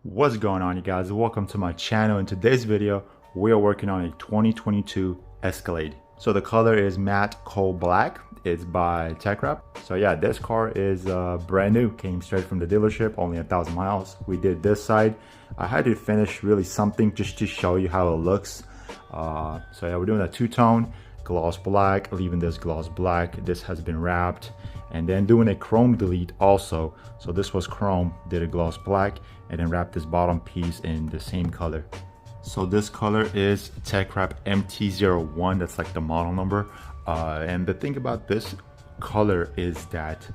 What's going on, you guys? Welcome to my channel. In today's video we are working on a 2022 Escalade. So the color is matte coal black. It's by Tech.wraps. So yeah, this car is brand new, came straight from the dealership, only 1,000 miles. We did this side. I had to finish really something just to show you how it looks. So yeah, we're doing a two-tone gloss black, leaving this gloss black. This has been wrapped, and then doing a chrome delete also. So this was chrome, did a gloss black, and then wrapped this bottom piece in the same color. So this color is Tech.wraps MT01, that's like the model number. And the thing about this color is that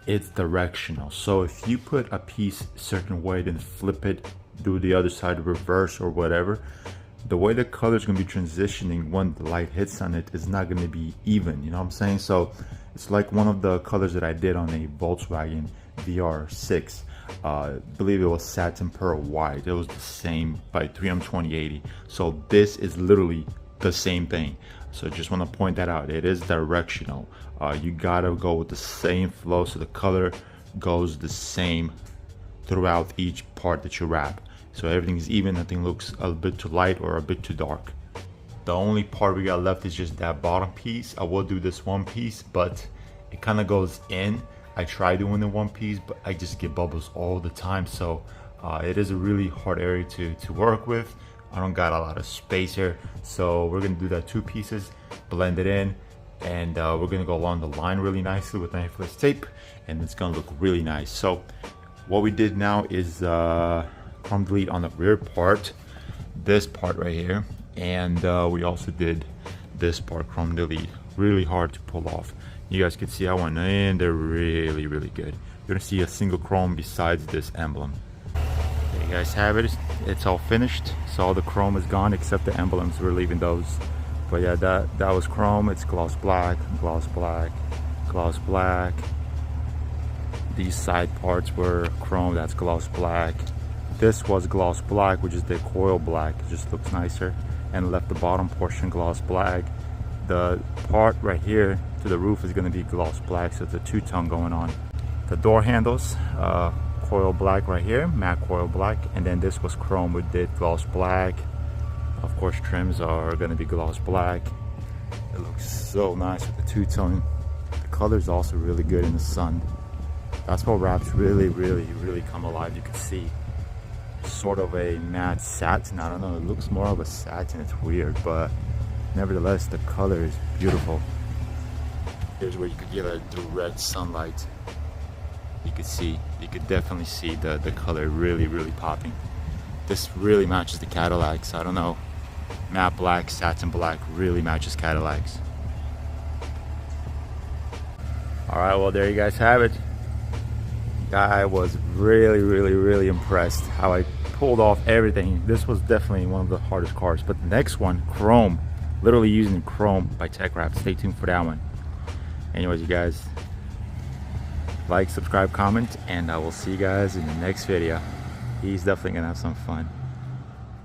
it's directional. So if you put a piece a certain way, then flip it, do the other side, reverse or whatever, the way the color is going to be transitioning when the light hits on it is not going to be even, you know what I'm saying? So it's like one of the colors that I did on a Volkswagen VR6. I believe it was satin pearl white. It was the same by 3M 2080. So this is literally the same thing. So just want to point that out. It is directional. You gotta go with the same flow so the color goes the same throughout each part that you wrap. So everything is even, nothing looks a bit too light or a bit too dark. The only part we got left is just that bottom piece. I will do this one piece, but it kind of goes in. I try doing the one piece, but I just get bubbles all the time. So it is a really hard area to work with. I don't got a lot of space here. So we're gonna do that two pieces, blend it in, and we're gonna go along the line really nicely with knifeless tape, and it's gonna look really nice. So what we did now is chrome delete on the rear part, this part right here, and we also did this part chrome delete. Really hard to pull off. You guys can see I went in, they're really good. You're gonna see a single chrome besides this emblem. There you guys have it. It's all finished, so all the chrome is gone except the emblems. We're leaving those, but yeah, that was chrome. It's gloss black, gloss black, gloss black. These side parts were chrome, that's gloss black. This was gloss black, which is the coil black. It just looks nicer, and left the bottom portion gloss black. The part right here to the roof is going to be gloss black, so it's a two-tone going on. The door handles, coil black right here, matte coil black, and then this was chrome. We did gloss black. Of course, trims are going to be gloss black. It looks so nice with the two-tone. The color is also really good in the sun. That's what wraps really come alive. You can see sort of a matte satin. I don't know, it looks more of a satin. It's weird, but nevertheless the color is beautiful. Here's where you could get a direct sunlight. You could definitely see the color really popping. This really matches the Cadillacs. I don't know, matte black, satin black really matches Cadillacs. All right, well, there you guys have it. I was really impressed how I pulled off everything. This was definitely one of the hardest cars, but the next one, chrome, literally using chrome by Tech.wraps. Stay tuned for that one. Anyways, you guys, like, subscribe, comment, and I will see you guys in the next video. He's definitely gonna have some fun.